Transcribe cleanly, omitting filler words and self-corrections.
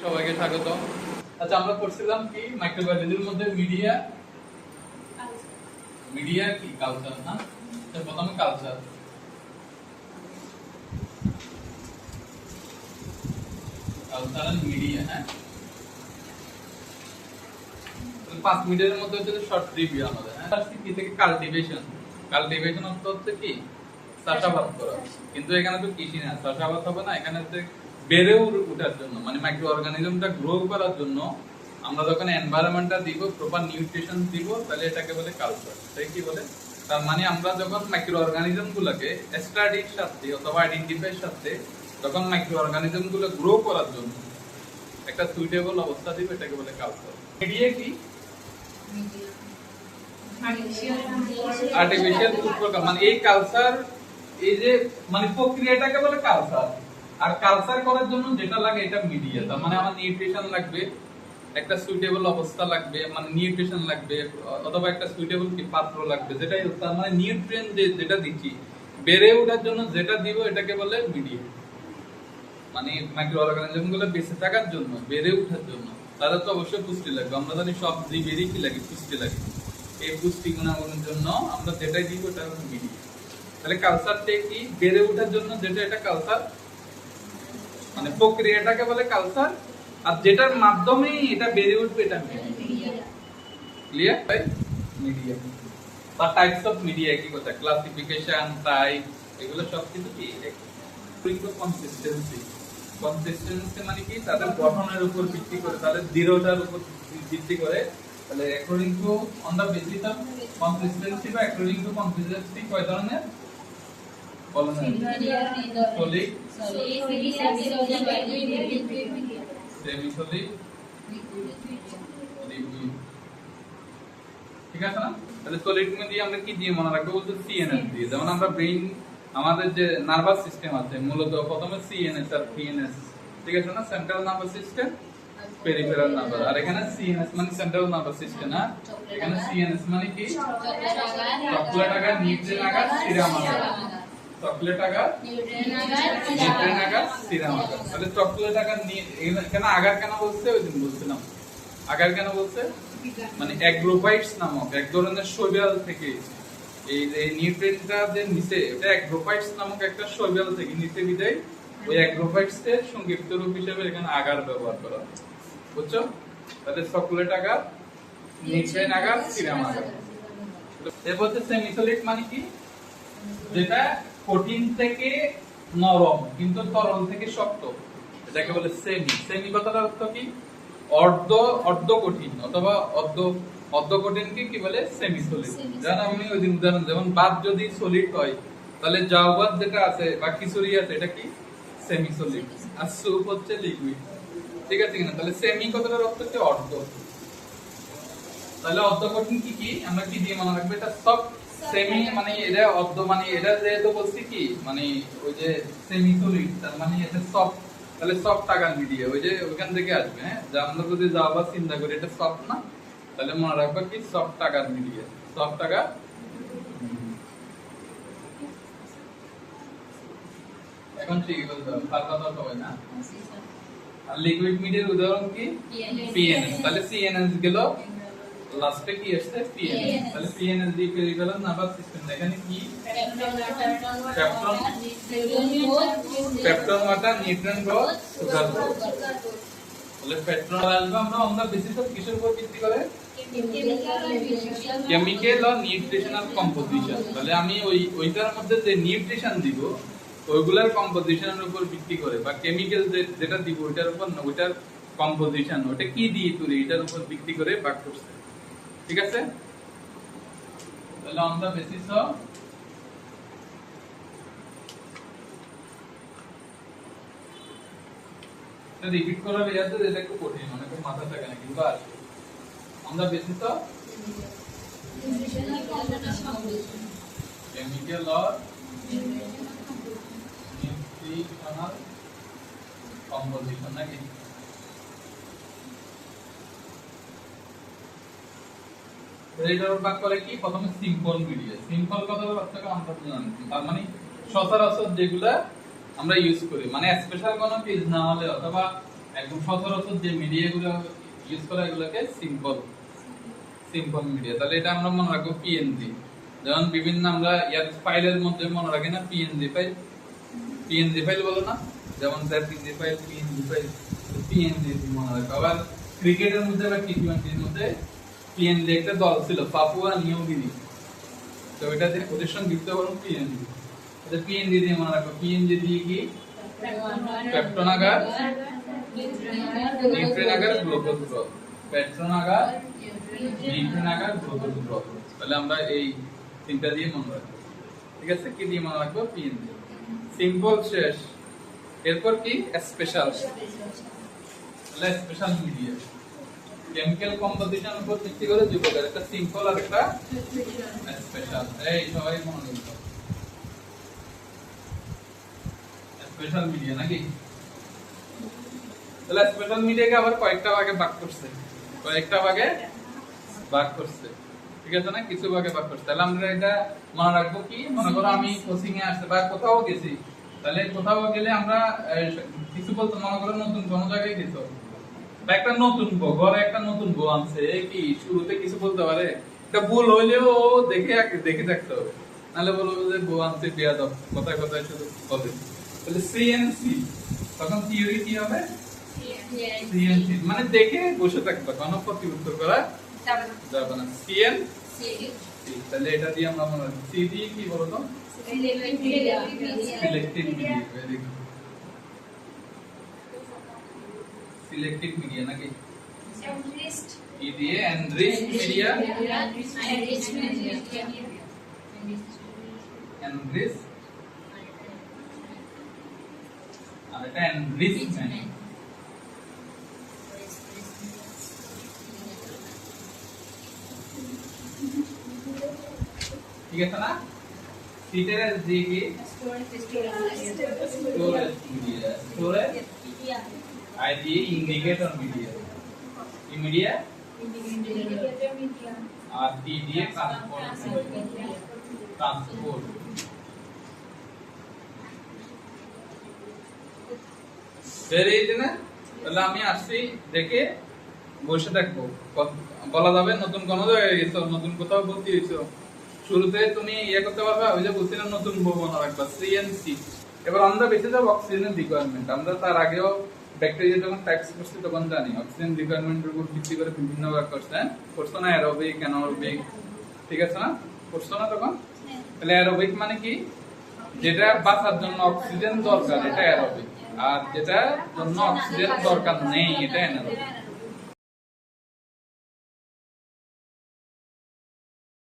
সবাইকে স্বাগত। আচ্ছা, আমরা পড়ছিলাম কি মাইক্রোবায়োলজির মধ্যে মিডিয়া মিডিয়া কি কালচার না? প্রথমে কালচার এন্ড মিডিয়া। হ্যাঁ, 5 মিনিটের মধ্যে হচ্ছে শর্ট রিভিউ আমাদের। হ্যাঁ, কি থেকে কাল্টিভেশন। কাল্টিভেশন অর্থ হচ্ছে কি চাষাবাদ করা, কিন্তু এখানে তো কৃষি না, চাষাবাদ হবে না। এখানে হচ্ছে বেড়ে ওঠার জন্য, মানে মাইক্রো অর্গানিজমটা গ্রো করার জন্য আমরা যখন এনভায়রনমেন্টটা দিব, প্রপার নিউট্রিশন দিব, তাহলে এটাকে বলে কালচার। তাই কি বলে, তার মানে আমরা যখন মাইক্রো অর্গানিজম গুলোকে স্টাডির সাথে অথবা আইডেন্টিফাইয়ের সাথে যখন মাইক্রো অর্গানিজম গুলো গ্রো করার জন্য একটা সুইটেবল অবস্থা দিব, এটাকে বলে কালচার। মিডিয়া কি আর্টিফিশিয়াল ফুড প্রোগ্রাম, মানে এই কালচার, এই যে মানে প্রক্রিয়াটাকে বলে কালচার। আর কালচার করার জন্য যেটা লাগে এটা মিডিয়া। তার মানে আমার নিউট্রিশন লাগবে, একটা সুইটেবল অবস্থা লাগবে, মানে নিউট্রিশন লাগবে, অথবা একটা সুইটেবল কি পাত্র লাগবে, যেটাই তার মানে নিউট্রিয়েন্ট যেটা দিচ্ছি বেড়ে ওঠার জন্য যেটা দিব, এটাকে বলে মিডিয়া। মানে মাইক্রো অর্গানিজম গুলো বেঁচে থাকার জন্য, বেড়ে ওঠার জন্য তাদের তো অবশ্যই পুষ্টি লাগবে। আমরা জানি সব জীবেরই কি লাগে, পুষ্টি লাগে। এই পুষ্টি গুণাগুণের জন্য আমরা যেটাই দিব ওটা হলো মিডিয়া। তাহলে কালচারটা কি বেড়ে ওঠার জন্য যেটা, এটা কালচার, মানে প্রক্রিয়াটাকে বলে কালচার। আর যেটার মাধ্যমে এটা বেড়ে উঠবে এটা মিডিয়া। ক্লিয়ার ভাই? মিডিয়া বা টাইপস অফ মিডিয়া কি কথা, ক্লাসিফিকেশন, টাইপ, এগুলো সব কিছু কি কনসিস্টেন্সি। কনসিস্টেন্সি মানে কি তাদের গঠনের উপর ভিত্তি করে, তাদের দৃঢ়তার উপর ভিত্তি করে। তাহলে according to on the basis of consistency বা অ্যাকর্ডিং টু কনসিস্টেন্সি কয় ধরনের বলেন? Solid, semi solid, liquid. ঠিক আছে না? তাহলে সলিড দিয়ে আমরা কি দিয়ে মনে রাখবো বলতে সিএনএস দিয়ে। যেমন আমরা ব্রেইন, আমাদের যে নার্ভাস সিস্টেম আছে মূলত প্রথমে সিএনএস আর পিএনএস। ঠিক আছে না? Central nervous system, peripheral nervous. আর এখানে সিএনএস মানে সেন্ট্রাল নার্ভাস সিস্টেম। না, এখানে সিএনএস মানে কি চকলেট আকার, নিউট্রিয়েন্ট আকার, সিরাম আকার। চকলেট আকার, নিউট্রিয়েন্ট আকার, সিরাম আকার। তাহলে চকলেট আকার এখানে আগার কেন বলছে, ওই দিন বলছিলাম আগার কেন বলছে, মানে অ্যাগ্রোফাইটস নামক এক ধরনের শৈবাল থেকে এই নিউট্রিয়েন্টটা যে নিচে, এটা অ্যাগ্রোফাইটস নামক একটা শৈবাল থেকে নিচে বিদায়, ওই অ্যাগ্রোফাইটস এর সংক্ষিপ্ত রূপ হিসেবে এখানে আগার ব্যবহার করা। বুঝছো? তাহলে chocolate agar, nutrient agar, serum agar. এরপর হচ্ছে সেমি সলিড মানে কি, যেটা কঠিন থেকে নরম কিন্তু তরল থেকে শক্ত, এটাকে বলে সেমি। সেমি কথাটার অর্থ কি অর্ধ কঠিন অথবা অর্ধ কঠিনকে কি বলে সেমি সলিড। যেমন আমি ওই দিন উদাহরণ, যেমন ভাত যদি সলিড হয় তাহলে জাউ ভাত যেটা আছে বা খিচুড়ি আছে এটা কি সেমি সলিড, আর স্যুপ হচ্ছে লিকুইড। ঠিক আছে কিনা? তাহলে সেমি কথাটার অর্থ হচ্ছে অর্ধ। তাহলে অর্ধ কঠিন কি কি আমরা কি দিয়ে মনে রাখবো, এটা সফট। সেমি মানে এটা অর্ধ, মানে এটা যেহেতু বলছি কি মানে ওই যে সেমি সলিড, তার মানে এটা সফট। তাহলে সফট আকার মিডিয়া ওই যে ওখান থেকে আসবে। হ্যাঁ, যে আমরা যদি যাওয়া চিন্তা করি এটা সফট না, তাহলে মনে রাখবো কি সফট আকার মিডিয়া। সফট আকার। এখন ঠিক বলতে হবে, ফালতু কথা হবে না। আর লিকুইড মিডিয়ার উদাহরণ কি পিএনএস। তাহলে সিএনএস গেল, লাস্টে কি আসছে পিএনএস। তাহলে পিএনএস দিয়ে পেরিফেরাল নার্ভাস সিস্টেম। এখানে কি peptone water, nutrient growth, sugar growth. তাহলে পেপটন আসবে আমরা অন দা বেসিস অফ কিসের উপর ভিত্তি করে, কেমিক্যাল আর নিউট্রিশনাল কম্পোজিশন। তাহলে আমি ওইটার মধ্যে যে নিউট্রিশন দিব ওইগুলার কম্পোজিশনের উপর ভিত্তি করে, বা কেমিক্যাল যেটা দিব ওইটার উপর না, ওইটার কম্পোজিশন ওটা কি দিয়ে তৈরি এটার উপর ভিত্তি করে ভাগ করছে। ঠিক আছে? তাহলে on the basis of repeat করার ইয়াতে এটা একটু কঠিন, মানে খুব মাথা থাকে না, কিন্তু আসবে। On the basis of chemical or nutritional composition নাকি। এটার ভাগ করে কি প্রথমে সিম্পল মিডিয়া। সিম্পল কথার অর্থ আমরা জানি, তার মানে সচরাচর যেগুলা আমরা ইউজ করি, মানে স্পেশাল কোনো কেস না হলে অথবা একদম সচরাচর যে মিডিয়াগুলো ইউজ করা এগুলোকে সিম্পল মিডিয়া। তাহলে এটা আমরা মনে রাখবো পিএনজি। যেমন বিভিন্ন আমরা ইয়ার ফাইলের মধ্যে মনে রাখি না পিএনজি ফাইল বলো না, যেমন জেপিজি ফাইল, পিএনজি মনে রাখবো। আবার ক্রিকেটের মধ্যে বা টি20 এর মধ্যে পিএনজি একটা দল ছিল, পাপুয়া নিউ গিনি, তো এটা দিয়ে ওদের সঙ্গে যুক্ত করুন পিএনজি। এটা পিএনজি দিয়ে মনে রাখবো। পিএনজি দিয়ে কি পেট্রোনাগার, নিউট্রিনাগার, গ্লুকোজ গ্রোথ, পেট্রোনাগার, নিউট্রিনাগার, গ্লুকোজ গ্রোথ। তাহলে আমরা এই তিনটা দিয়ে মনে রাখবো। ঠিক আছে, কি দিয়ে মনে রাখবো? পিএনজি। সিম্পল শেষ, এরপর কি স্পেশাল। তাহলে স্পেশাল মিডিয়া কেমিক্যাল কম্পোজিশন উপর ভিত্তি করে দুই প্রকার, একটা সিম্পল আর একটা স্পেশাল। এই সবাই মনে রাখবেন স্পেশাল মিডিয়া নাকি। তাহলে স্পেশাল মিডিয়াকে আবার কয়েকটা ভাগে ভাগ করছে, ঠিক আছে না, কিছু ভাগে ভাগ করছে। তাহলে আমরা এটা মনে রাখবো কি, মনে করো আমি কোচিং এ আসতে বা কোথাও গেছি, তাহলে কোথাও গেলে আমরা কিছু বলতে, মনে করো নতুন কোন জায়গায় গেছো বা একটা নতুন বউ, ঘরে একটা নতুন বউ আনছে, কি শুরুতে কিছু বলতে পারে, এটা ভুল হইলেও দেখে থাকতে হবে, নাহলে বলবো যে বউ আনছে বেয়াদব, কথায় কথায় শুধু বলে। তাহলে সিএনসি, তখন থিওরি কি হবে? সিএনসি মানে দেখে বসে থাকবে, কোনো প্রতি উত্তর করা যাবে না। সিএন, তাহলে এটা দিয়ে আমরা মনে রাখবো। সি দিয়ে কি বলতো? Selective media. Very good, selective media নাকি। ই দিয়ে এনরিচড মিডিয়া, এনরিচ, আর এটা এনরিচমেন্ট। ঠিক আছে না। সিটের জি কি স্টোরেজ মিডিয়া, স্টোরেজ আই দিয়ে ইন্ডিকেটর মিডিয়া, ই মিডিয়া, আর টি দিয়ে ট্রান্সপোর্ট। ভেরি ইজি না। তাহলে আমি আসছি, দেখে বসে থাকবো, বলা যাবে নতুন কোন জায়গায় গেছো, নতুন কোথাও ভর্তি হয়েছো, শুরুতে তুমি ইয়ে করতে পারবে, ওই যে বলছিলাম নতুন বউ মনে রাখবা, সিএনসি। এবার আমরা বেঁচে যাবো অক্সিজেনের রিকোয়ারমেন্ট। আমরা তার আগেও ব্যাকটেরিয়া যখন টাইপস করছি তখন জানি অক্সিজেন রিকোয়ারমেন্টের উপর ভিত্তি করে বিভিন্ন ভাগ করছে, করছো না, অ্যারোবিক, অ্যানারোবিক, ঠিক আছে না, করছো না তখন। তাহলে অ্যারোবিক মানে কি, যেটা বাঁচার জন্য অক্সিজেন দরকার এটা অ্যারোবিক, আর যেটার জন্য অক্সিজেন দরকার নেই এটা অ্যানারোবিক।